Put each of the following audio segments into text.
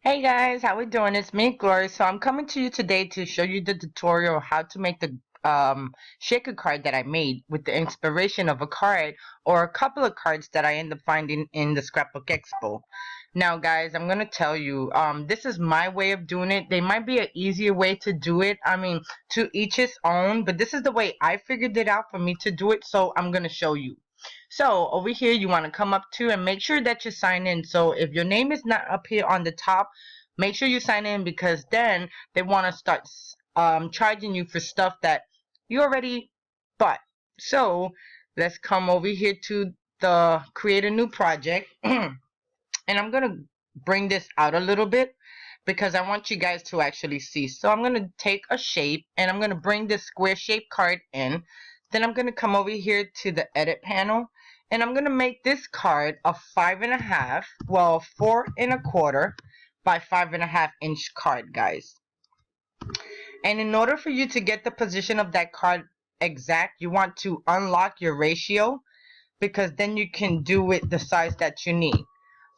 Hey guys, how we doing? It's me, Glory. So I'm coming to you today to show you the tutorial how to make the shaker card that I made with the inspiration of a card or a couple of cards that I end up finding in the Scrapbook Expo. Now guys, I'm gonna tell you, this is my way of doing it. There might be an easier way to do it. I mean, to each his own, but this is the way I figured it out for me to do it, so I'm gonna show you. So over here you want to come up to and make sure that you sign in. So if your name is not up here on the top, make sure you sign in, because then they want to start charging you for stuff that you already bought. So let's come over here to the create a new project. And I'm gonna bring this out a little bit because I want you guys to actually see. So I'm gonna take a shape and I'm gonna bring this square shape card in. Then I'm gonna come over here to the edit panel and I'm gonna make this card a 5.5, well, 4.25 by 5.5 inch card, guys. And in order for you to get the position of that card exact, you want to unlock your ratio, because then you can do it the size that you need.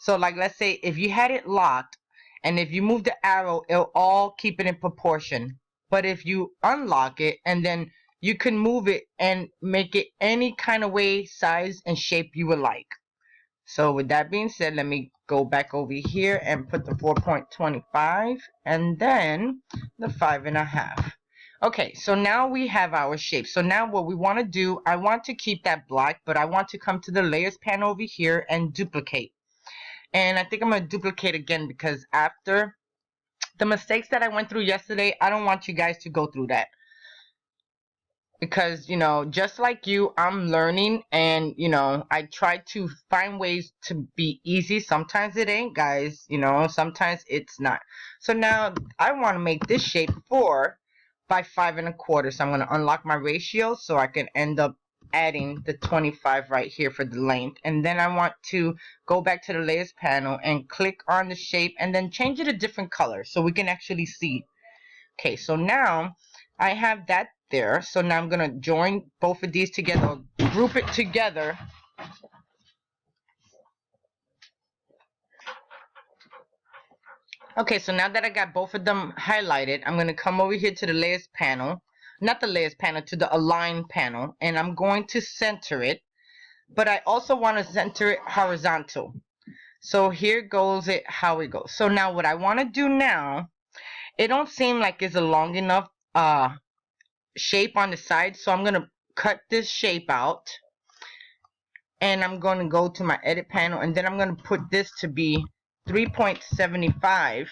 So like, let's say if you had it locked and if you move the arrow, it'll all keep it in proportion. But if you unlock it, and then you can move it and make it any kind of way, size, and shape you would like. So with that being said, let me go back over here and put the 4.25 and then the 5.5. Okay, so now we have our shape. So now what we want to do, I want to keep that black, but I want to come to the layers panel over here and duplicate. And I think I'm going to duplicate again, because after the mistakes that I went through yesterday, I don't want you guys to go through that. Because, you know, just like you, I'm learning, and, you know, I try to find ways to be easy. Sometimes it ain't, guys, you know, sometimes it's not. So now I want to make this shape 4 by 5.25. So I'm going to unlock my ratio so I can end up adding the 25 right here for the length. And then I want to go back to the layers panel and click on the shape and then change it a different color so we can actually see. Okay, so now I have that there. So now I'm going to join both of these together, or group it together. Okay, so now that I got both of them highlighted, I'm going to come over here to the layers panel. Not the layers panel, to the align panel. And I'm going to center it. But I also want to center it horizontal. So here goes it, how it goes. So now what I want to do now, it don't seem like it's a long enough shape on the side. So I'm going to cut this shape out. And I'm going to go to my edit panel. And then I'm going to put this to be 3.75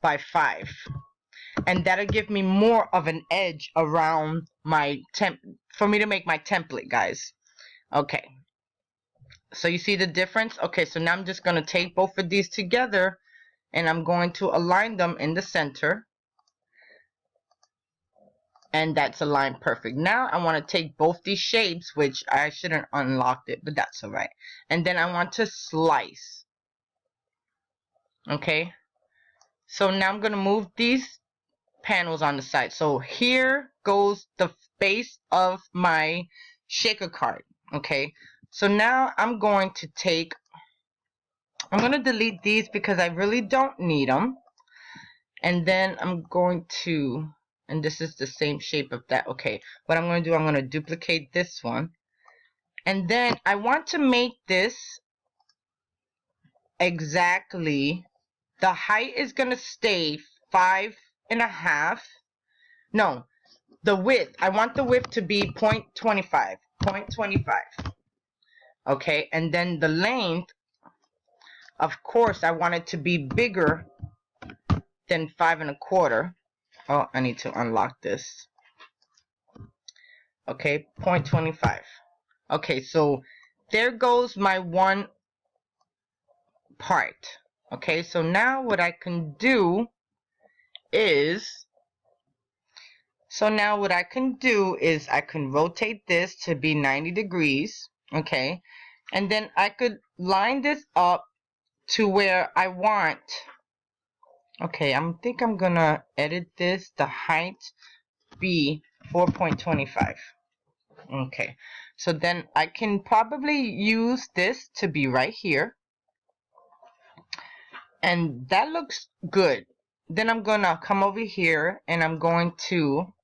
by 5. And that'll give me more of an edge around my for me to make my template, guys. Okay. So you see the difference? Okay, so now I'm just going to take both of these together and I'm going to align them in the center. And that's aligned perfect. Now I want to take both these shapes, which I shouldn't unlock it, but that's alright. And then I want to slice. Okay. So now I'm going to move these panels on the side. So here goes the base of my shaker card. Okay. So now I'm going to delete these because I really don't need them. And then I'm going to, and this is the same shape of that. Okay. What I'm going to do, I'm going to duplicate this one. And then I want to make this exactly, the height is going to stay 5.5. No, the width, I want the width to be 0.25. 0.25. Okay, and then the length, of course, I want it to be bigger than 5.25. Oh, I need to unlock this. Okay, 0.25. Okay, so there goes my one part. Okay, so now what I can do is, I can rotate this to be 90 degrees. Okay, and then I could line this up to where I want. Okay, I think I'm gonna edit this, the height be 4.25. Okay, so then I can probably use this to be right here. And that looks good. Then I'm gonna come over here and I'm going to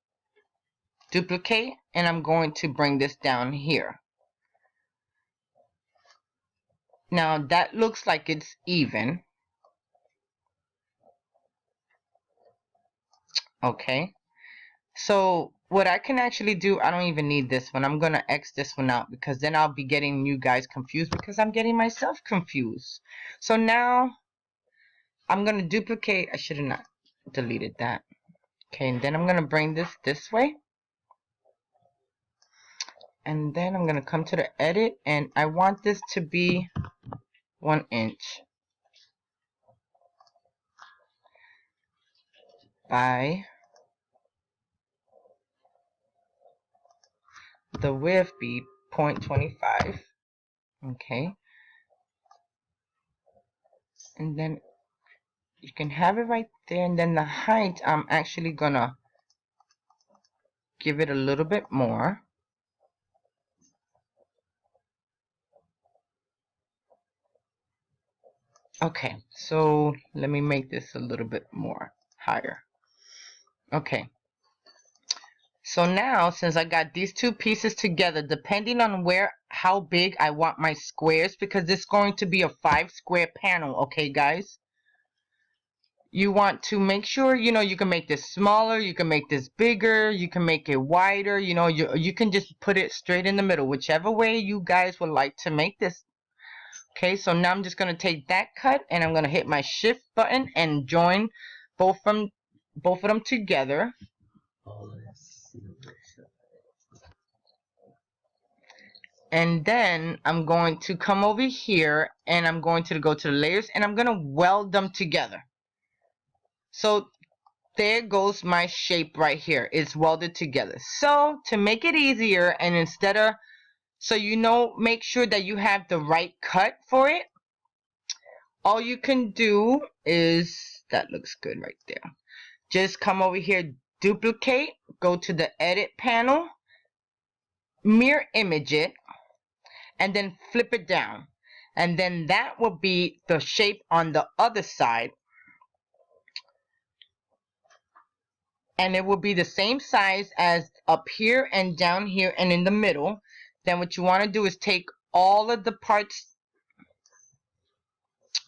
duplicate and I'm going to bring this down here. Now that looks like it's even. Okay. So what I can actually do, I don't even need this one. I'm gonna X this one out because then I'll be getting you guys confused because I'm getting myself confused. So now I'm gonna duplicate. I should have not deleted that. Okay, and then I'm gonna bring this way. And then I'm gonna come to the edit and I want this to be 1 inch by the width be 0.25. Okay, and then you can have it right there, and then the height I'm actually gonna give it a little bit more. Okay, so let me make this a little bit more higher. Okay, so now since I got these two pieces together, depending on how big I want my squares, because this is going to be a 5 square panel, okay guys? You want to make sure, you can make this smaller, you can make this bigger, you can make it wider, you can just put it straight in the middle, whichever way you guys would like to make this. Okay, so now I'm just going to take that cut and I'm going to hit my shift button and join both of them together. And then I'm going to come over here and I'm going to go to the layers and I'm going to weld them together. So there goes my shape right here. It's welded together. So to make it easier and make sure that you have the right cut for it, all you can do is, that looks good right there. Just come over here, duplicate, go to the edit panel, mirror image it, and then flip it down. And then that will be the shape on the other side. And it will be the same size as up here and down here and in the middle. Then what you want to do is take all of the parts.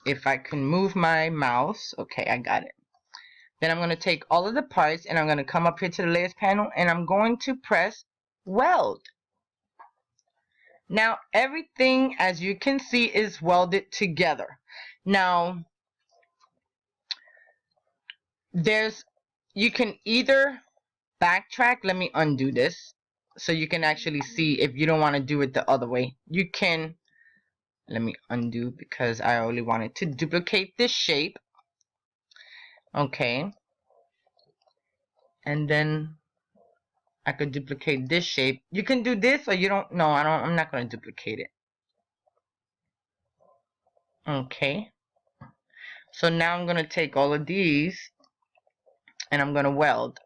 If I can move my mouse. Okay, I got it. Then I'm going to take all of the parts and I'm going to come up here to the layers panel and I'm going to press weld. Now everything, as you can see, is welded together. Now you can either backtrack. Let me undo this so you can actually see. If you don't want to do it the other way, you can. Let me undo because I only wanted to duplicate this shape. Okay, and then I could duplicate this shape. You can do this or you don't. No, I'm not going to duplicate it. Okay, so now I'm going to take all of these and I'm going to weld.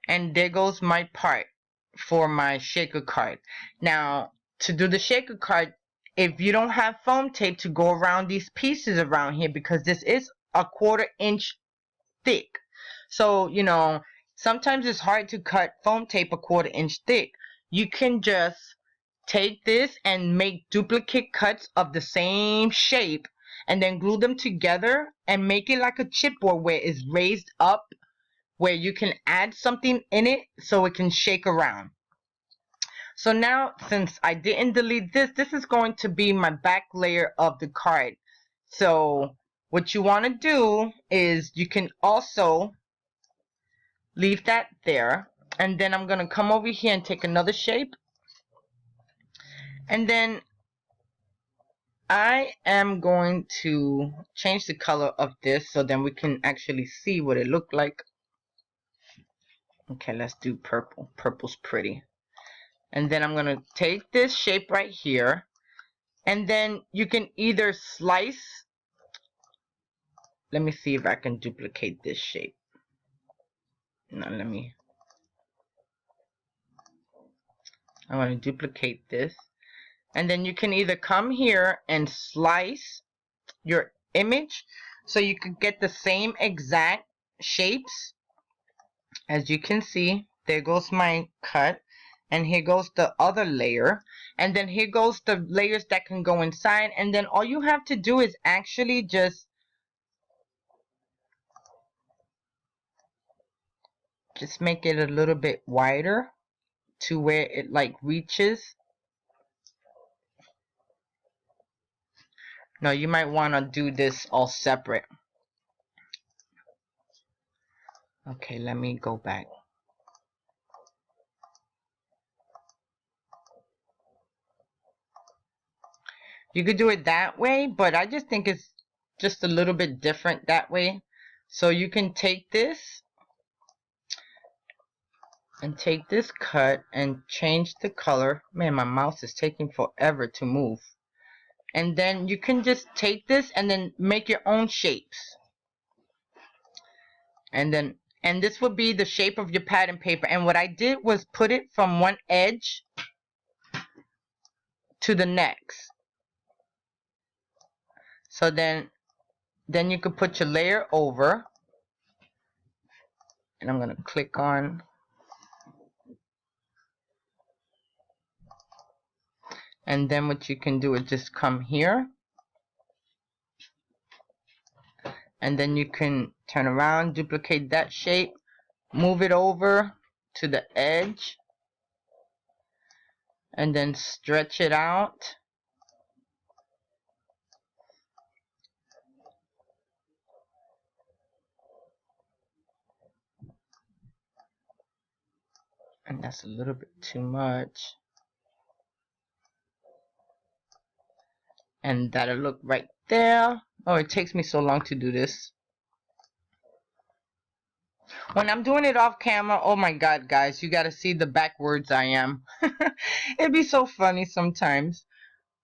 And there goes my part for my shaker card. Now, to do the shaker card, if you don't have foam tape to go around these pieces around here, because this is a 1/4 inch thick. So, sometimes it's hard to cut foam tape a 1/4 inch thick. You can just take this and make duplicate cuts of the same shape and then glue them together and make it like a chipboard where it's raised up, where you can add something in it so it can shake around. So now, since I didn't delete this is going to be my back layer of the card. So what you want to do is you can also leave that there. And then I'm going to come over here and take another shape. And then I am going to change the color of this so then we can actually see what it looked like. Okay, let's do purple. Purple's pretty. And then I'm going to take this shape right here. And then you can either slice. Let me see if I can duplicate this shape. No, I want to duplicate this. And then you can either come here and slice your image. so you could get the same exact shapes. As you can see, there goes my cut, and here goes the other layer, and then here goes the layers that can go inside, and then all you have to do is actually just make it a little bit wider to where it like reaches. No, you might want to do this all separate. Okay, let me go back. You could do it that way, but I just think it's just a little bit different that way. So you can take this and take this cut and change the color. Man, my mouse is taking forever to move. And then you can just take this and then make your own shapes. And this would be the shape of your pattern paper. And what I did was put it from one edge to the next. So then you could put your layer over. And I'm going to click on. And then what you can do is just come here. And then you can turn around, duplicate that shape, move it over to the edge, and then stretch it out. And that's a little bit too much. And that'll look right there. Oh, it takes me so long to do this. When I'm doing it off camera, oh my god, guys, you gotta see the backwards I am. It'd be so funny sometimes.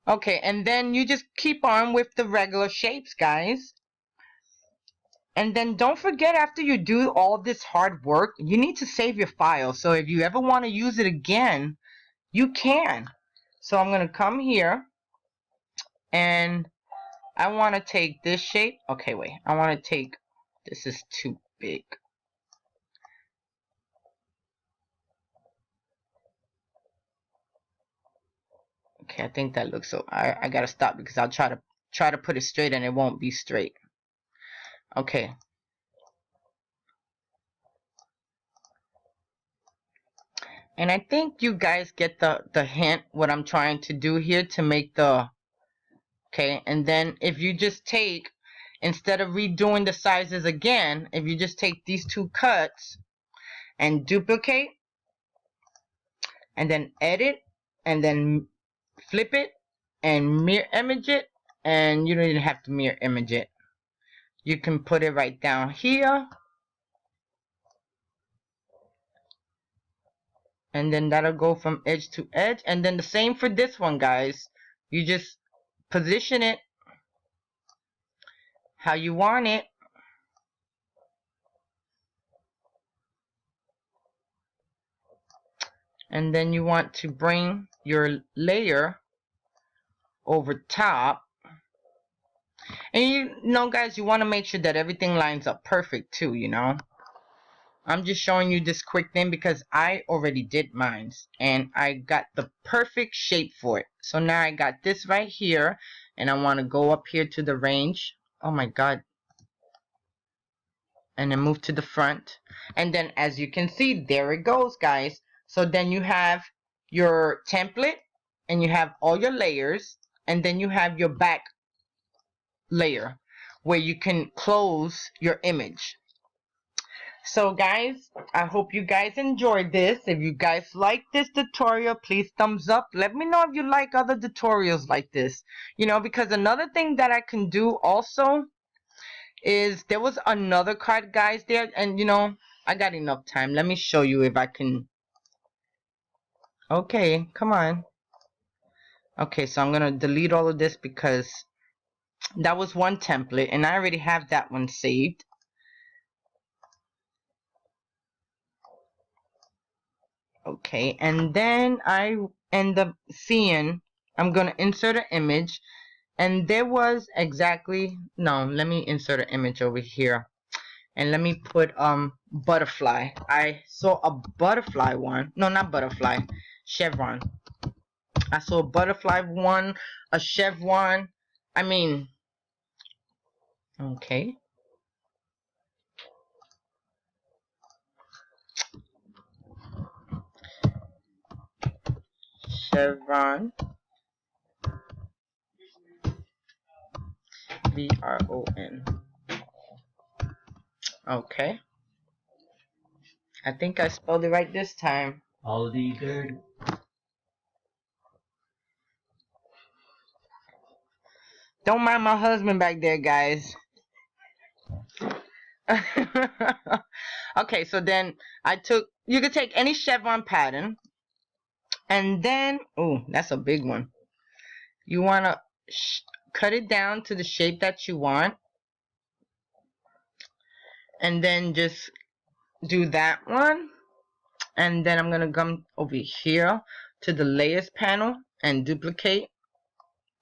Okay, and then you just keep on with the regular shapes, guys. And then don't forget, after you do all this hard work, you need to save your file. So if you ever want to use it again, you can. So I'm going to come here, and I want to take this shape. Okay, wait. I want to take, this is too big. Okay, I think that looks so. I got to stop because I'll try to put it straight and it won't be straight. Okay. And I think you guys get the hint what I'm trying to do here to make the, okay, and then if you just take, instead of redoing the sizes again, if you just take these two cuts and duplicate, and then edit, and then flip it, and mirror image it, and you don't even have to mirror image it. You can put it right down here. And then that'll go from edge to edge. And then the same for this one, guys. You just position it how you want it. And then you want to bring your layer over top. And you know, guys, you want to make sure that everything lines up perfect too, you know. I'm just showing you this quick thing because I already did mine and I got the perfect shape for it. So now I got this right here, and I want to go up here to the range. Oh my god. And then move to the front. And then as you can see, there it goes, guys. So then you have your template and you have all your layers, and then you have your back layer where you can close your image. So guys, I hope you guys enjoyed this. If you guys like this tutorial, please thumbs up. Let me know if you like other tutorials like this. You know, because another thing that I can do also is, there was another card, guys, there. And you know, I got enough time. Let me show you if I can. Okay, come on. Okay, so I'm going to delete all of this because that was one template and I already have that one saved. Okay, and then I end up seeing, I'm going to insert an image, And there was exactly, no, let me insert an image over here. And let me put butterfly. I saw a butterfly one. No, not butterfly. Chevron. I saw a butterfly one, a chevron. I mean, okay. Chevron. VRON. Okay. I think I spelled it right this time. All the dirt. Don't mind my husband back there, guys. Okay, so then you could take any chevron pattern, and then, oh, that's a big one. You want to cut it down to the shape that you want, and then just do that one. And then I'm gonna come over here to the layers panel and duplicate,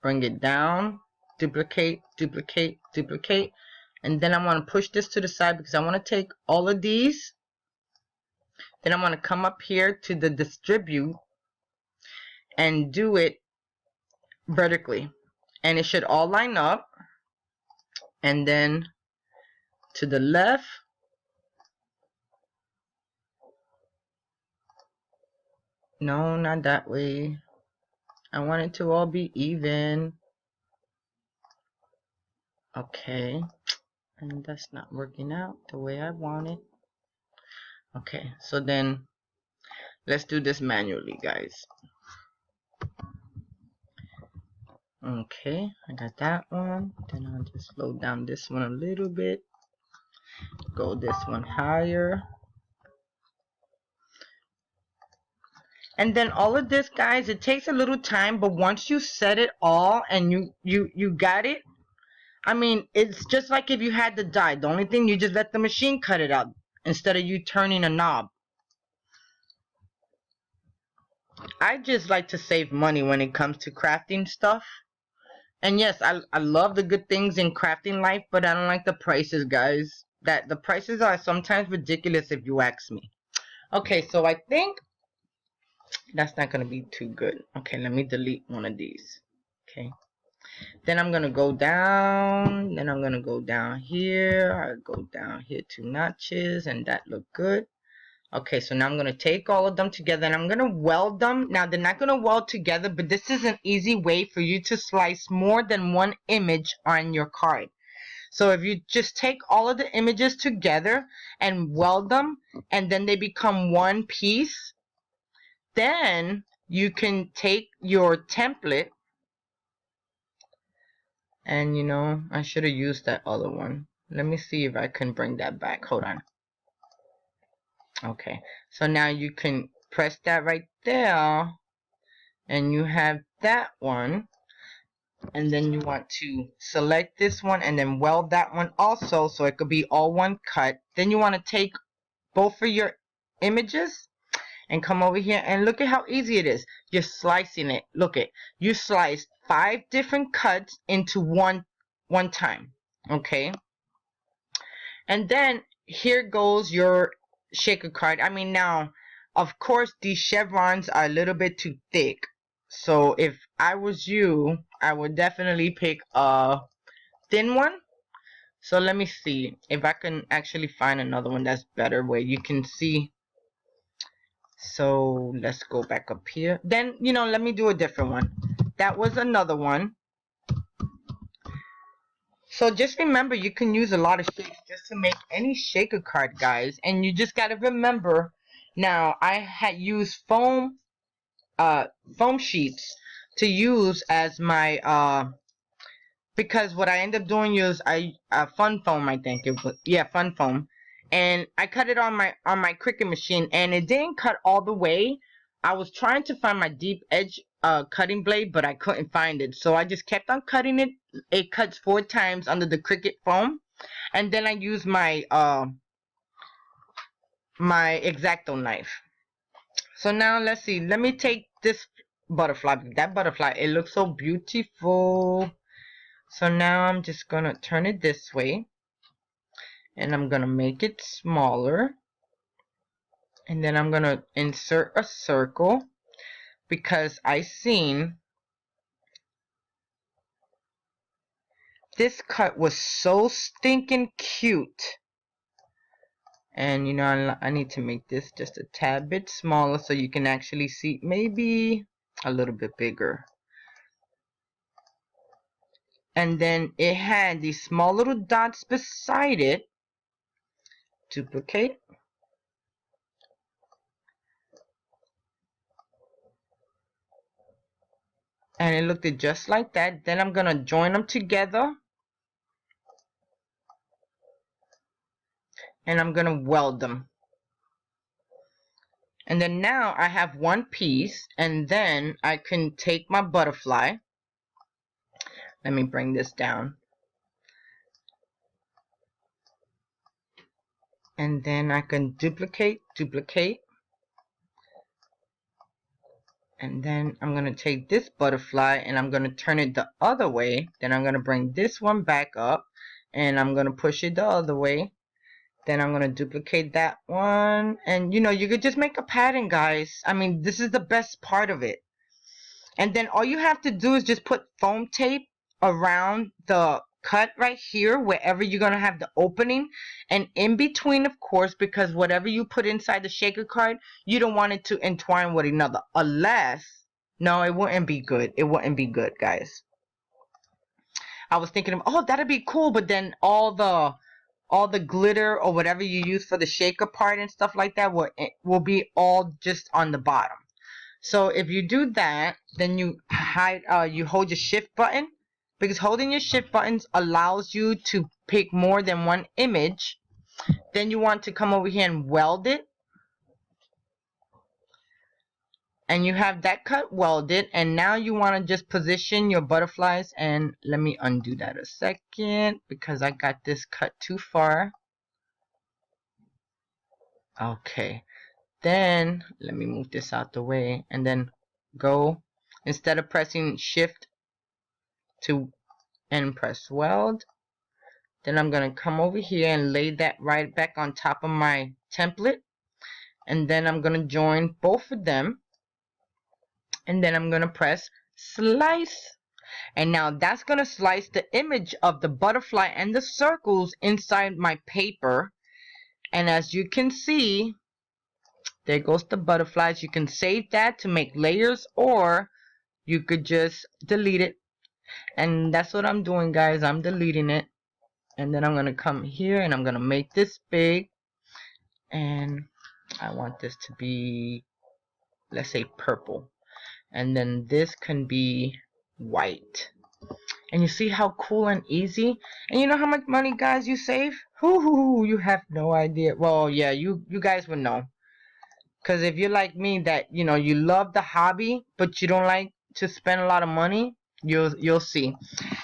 bring it down, duplicate, duplicate, duplicate, and then I want to push this to the side because I want to take all of these. Then I'm going to come up here to the distribute and do it vertically, and it should all line up. And then to the left, no, not that way. I want it to all be even. Okay, and that's not working out the way I want it. Okay, so then let's do this manually, guys. Okay, I got that one. Then I'll just slow down this one a little bit. Go this one higher. And then all of this, guys, it takes a little time, but once you set it all and you got it, I mean, it's just like if you had the die. The only thing, you just let the machine cut it out instead of you turning a knob. I just like to save money when it comes to crafting stuff. And yes, I love the good things in crafting life, but I don't like the prices, guys. That the prices are sometimes ridiculous if you ask me. Okay, so I think that's not going to be too good. Okay, let me delete one of these. Okay. Then I'm going to go down. Then I'm going to go down here. I go down here 2 notches, and that looked good. Okay, so now I'm going to take all of them together and I'm going to weld them. Now, they're not going to weld together, but this is an easy way for you to slice more than one image on your card. So if you just take all of the images together and weld them, and then they become one piece, then you can take your template, and you know, I should have used that other one. Let me see if I can bring that back. Hold on. Okay, so now you can press that right there, and you have that one. And then you want to select this one and then weld that one also, so it could be all one cut. Then you want to take both of your images and come over here and look at how easy it is. You're slicing it. Look at, you sliced 5 different cuts into one time. Okay, and then here goes your shaker card. I mean, now of course these chevrons are a little bit too thick, so if I was you, I would definitely pick a thin one. So let me see if I can actually find another one that's better where you can see. So let's go back up here. Then, you know, let me do a different one. That was another one. So just remember, you can use a lot of shapes just to make any shaker card, guys. And you just got to remember, now I had used foam sheets to use as my because what I ended up doing is fun foam, I think it was, yeah, fun foam, and I cut it on my Cricut machine, and it didn't cut all the way. I was trying to find my deep edge cutting blade, but I couldn't find it, so I just kept on cutting it. It cuts 4 times under the Cricut foam, and then I use my my X-Acto knife. So now let's see. Let me take this butterfly. That butterfly, it looks so beautiful. So now I'm just gonna turn it this way, and I'm gonna make it smaller, and then I'm gonna insert a circle because I seen this cut was so stinking cute. And you know, I need to make this just a tad bit smaller so you can actually see, maybe a little bit bigger. And then it had these small little dots beside it. Duplicate. And it looked just like that. Then I'm gonna join them together. And I'm gonna weld them. And then now I have one piece, and then I can take my butterfly. Let me bring this down. And then I can duplicate. And then I'm going to take this butterfly and I'm going to turn it the other way. Then I'm going to bring this one back up and I'm going to push it the other way. Then I'm going to duplicate that one. And you know, you could just make a pattern, guys. I mean, this is the best part of it. And then all you have to do is just put foam tape around the cut right here, wherever you're going to have the opening, and in between, of course, because whatever you put inside the shaker card, you don't want it to entwine with another, unless, no, it wouldn't be good. It wouldn't be good, guys. I was thinking of, oh, that'd be cool, but then all the glitter or whatever you use for the shaker part and stuff like that will be all just on the bottom. So if you do that, then you hold your shift button, because holding your shift buttons allows you to pick more than one image. Then you want to come over here and weld it. And you have that cut welded, and now you want to just position your butterflies. And let me undo that a second because I got this cut too far. Okay. Then let me move this out the way, and then go, instead of pressing shift and press weld, then I'm gonna come over here and lay that right back on top of my template, and then I'm gonna join both of them, and then I'm gonna press slice, and now that's gonna slice the image of the butterfly and the circles inside my paper. And as you can see, there goes the butterflies. You can save that to make layers, or you could just delete it. And that's what I'm doing, guys. I'm deleting it. And then I'm going to come here and I'm going to make this big. And I want this to be, let's say, purple. And then this can be white. And you see how cool and easy? And you know how much money, guys, you save? You have no idea. Well, yeah, you guys would know. Because if you're like me, that, you know, you love the hobby, but you don't like to spend a lot of money, you'll see.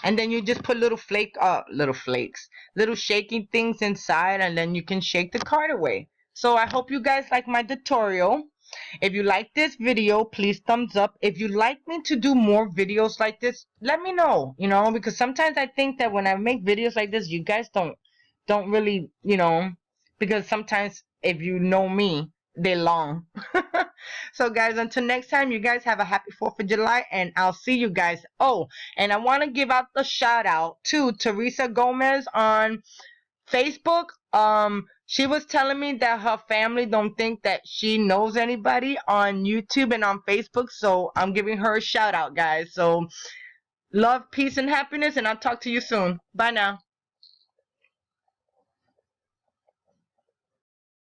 And then you just put little flakes, little shaking things inside, and then you can shake the card away. So I hope you guys like my tutorial. If you like this video, please thumbs up. If you like me to do more videos like this, let me know, you know, because sometimes I think that when I make videos like this, you guys don't really, you know, because sometimes if you know me, they're long. So guys, until next time, you guys have a happy 4th of July, and I'll see you guys. Oh, and I want to give out the shout out to Teresa Gomez on Facebook. She was telling me that her family don't think that she knows anybody on YouTube and on Facebook, so I'm giving her a shout out, guys. So love, peace, and happiness, and I'll talk to you soon. Bye now.